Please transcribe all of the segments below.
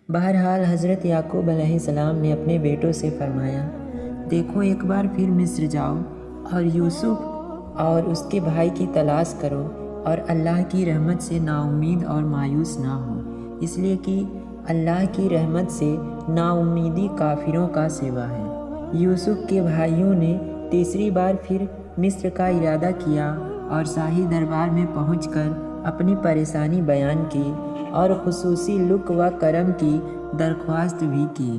بہرحال حضرت یعقوب علیہ السلام نے اپنے بیٹوں سے فرمایا، دیکھو ایک بار پھر مصر جاؤ اور یوسف اور اس کے بھائی کی تلاش کرو، اور اللہ کی رحمت سے نا امید اور مایوس نہ ہو، اس لیے کہ اللہ کی رحمت سے نا امیدی کافروں کا سوا ہے۔ یوسف کے بھائیوں نے تیسری بار پھر مصر کا ارادہ کیا اور شاہی دربار میں پہنچ کر اپنی پریشانی بیان کی اور خصوصی لطف و کرم کی درخواست بھی کی۔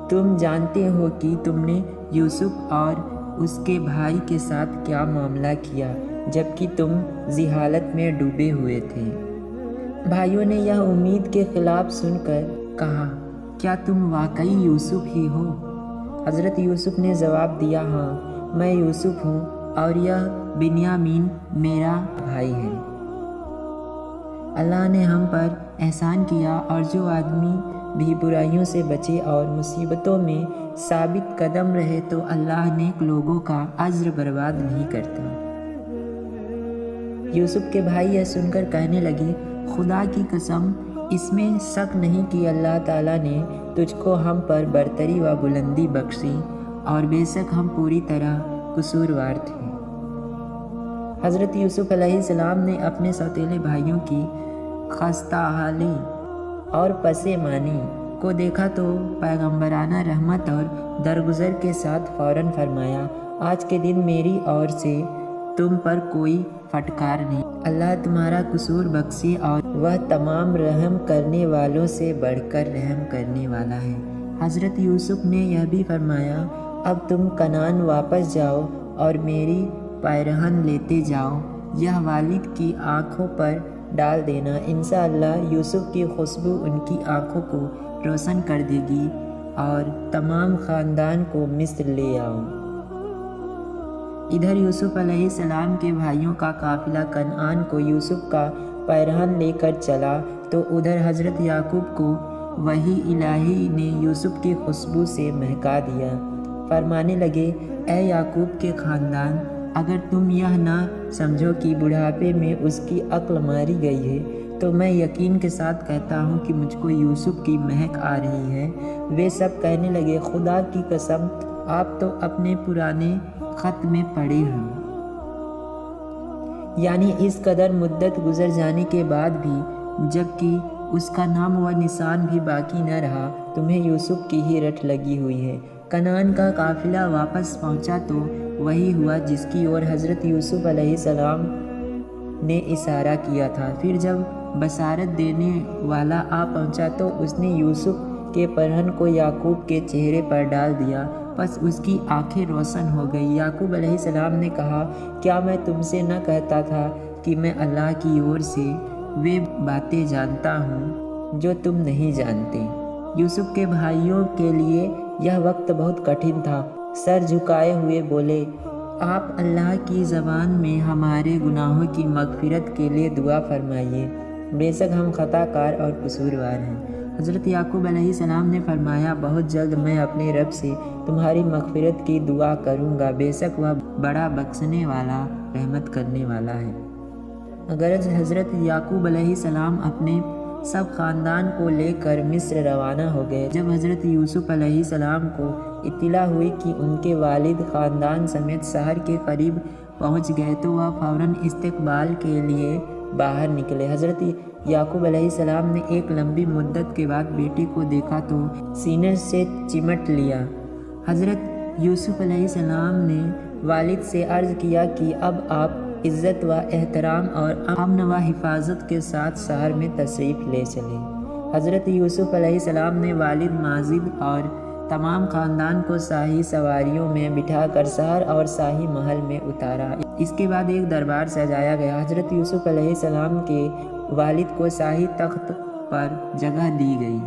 تم جانتے ہو کہ تم نے یوسف اور اس کے بھائی کے ساتھ کیا معاملہ کیا جبکہ تم جہالت میں ڈوبے ہوئے تھے۔ بھائیوں نے یہ امید کے خلاف سن کر کہا، کیا تم واقعی یوسف ہی ہو؟ حضرت یوسف نے جواب دیا، ہاں میں یوسف ہوں اور یہ بنیامین میرا بھائی ہے۔ اللہ نے ہم پر احسان کیا، اور جو آدمی بھی برائیوں سے بچے اور مصیبتوں میں ثابت قدم رہے تو اللہ نیک لوگوں کا اجر برباد نہیں کرتا۔ یوسف کے بھائی یہ سن کر کہنے لگے، خدا کی قسم اس میں شک نہیں کہ اللہ تعالیٰ نے تجھ کو ہم پر برتری و بلندی بخشی، اور بے شک ہم پوری طرح قصوروار تھے۔ حضرت یوسف علیہ السلام نے اپنے سوتیلے بھائیوں کی خستہ حالی اور پشیمانی کو دیکھا تو پیغمبرانہ رحمت اور درگزر کے ساتھ فوراً فرمایا، آج کے دن میری اور سے تم پر کوئی پھٹکار نہیں، اللہ تمہارا قصور بخشے اور وہ تمام رحم کرنے والوں سے بڑھ کر رحم کرنے والا ہے۔ حضرت یوسف نے یہ بھی فرمایا، اب تم کنعان واپس جاؤ اور میری پیرہن لیتے جاؤ، یہ والد کی آنکھوں پر ڈال دینا، انشاءاللہ یوسف کی خوشبو ان کی آنکھوں کو روشن کر دے گی، اور تمام خاندان کو مصر لے آؤ۔ ادھر یوسف علیہ السلام کے بھائیوں کا قافلہ کنعان کو یوسف کا پیرہن لے کر چلا تو ادھر حضرت یعقوب کو وحی الہی نے یوسف کی خوشبو سے مہکا دیا۔ فرمانے لگے، اے یعقوب کے خاندان، اگر تم یہ نہ سمجھو کہ بڑھاپے میں اس کی عقل ماری گئی ہے تو میں یقین کے ساتھ کہتا ہوں کہ مجھ کو یوسف کی مہک آ رہی ہے۔ وہ سب کہنے لگے، خدا کی قسم آپ تو اپنے پرانے خط میں پڑے ہو، یعنی اس قدر مدت گزر جانے کے بعد بھی جبکہ اس کا نام و نشان بھی باقی نہ رہا، تمہیں یوسف کی ہی رٹ لگی ہوئی ہے۔ کنعان کا قافلہ واپس پہنچا تو وہی ہوا جس کی اور حضرت یوسف علیہ السلام نے اشارہ کیا تھا۔ پھر جب بشارت دینے والا آ پہنچا تو اس نے یوسف کے پیرہن کو یعقوب کے چہرے پر ڈال دیا، بس اس کی آنکھیں روشن ہو گئی۔ یعقوب علیہ السلام نے کہا، کیا میں تم سے نہ کہتا تھا کہ میں اللہ کی اور سے وہ باتیں جانتا ہوں جو تم نہیں جانتے؟ یوسف کے بھائیوں کے لیے یہ وقت بہت کٹھن تھا، سر جھکائے ہوئے بولے، آپ اللہ کی زبان میں ہمارے گناہوں کی مغفرت کے لیے دعا فرمائیے، بے شک ہم خطا کار اور قصوروار ہیں۔ حضرت یعقوب علیہ السلام نے فرمایا، بہت جلد میں اپنے رب سے تمہاری مغفرت کی دعا کروں گا، بے شک وہ بڑا بخشنے والا رحمت کرنے والا ہے۔ اگرچہ حضرت یعقوب علیہ السلام اپنے سب خاندان کو لے کر مصر روانہ ہو گئے، جب حضرت یوسف علیہ السلام کو اطلاع ہوئی کہ ان کے والد خاندان سمیت شہر کے قریب پہنچ گئے تو وہ فوراً استقبال کے لیے باہر نکلے۔ حضرت یعقوب علیہ السلام نے ایک لمبی مدت کے بعد بیٹے کو دیکھا تو سینے سے چمٹ لیا۔ حضرت یوسف علیہ السلام نے والد سے عرض کیا کہ اب آپ عزت و احترام اور امن و حفاظت کے ساتھ شہر میں تشریف لے چلیں۔ حضرت یوسف علیہ السلام نے والد ماجد اور تمام خاندان کو شاہی سواریوں میں بٹھا کر شہر اور شاہی محل میں اتارا۔ اس کے بعد ایک دربار سجایا گیا۔ حضرت یوسف علیہ السلام کے والد کو شاہی تخت پر جگہ دی گئی۔